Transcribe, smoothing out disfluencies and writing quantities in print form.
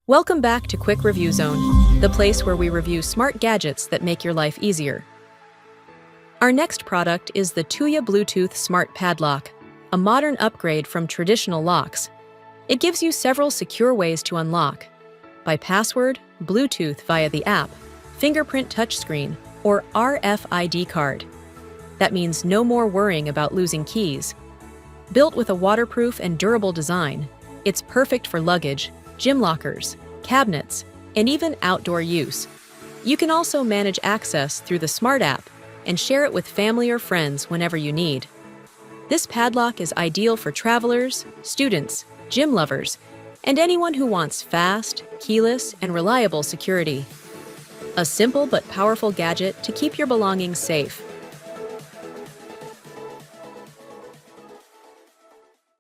Welcome back to Quick Review Zone, the place where we review smart gadgets that make your life easier. Our next product is the Tuya Bluetooth Smart Padlock, a modern upgrade from traditional locks. It gives you several secure ways to unlock: by password, Bluetooth via the app, fingerprint touchscreen, or RFID card. That means no more worrying about losing keys. Built with a waterproof and durable design, it's perfect for luggage, gym lockers, cabinets, and even outdoor use. You can also manage access through the Smart app and share it with family or friends whenever you need. This padlock is ideal for travelers, students, gym lovers, and anyone who wants fast, keyless, and reliable security. A simple but powerful gadget to keep your belongings safe.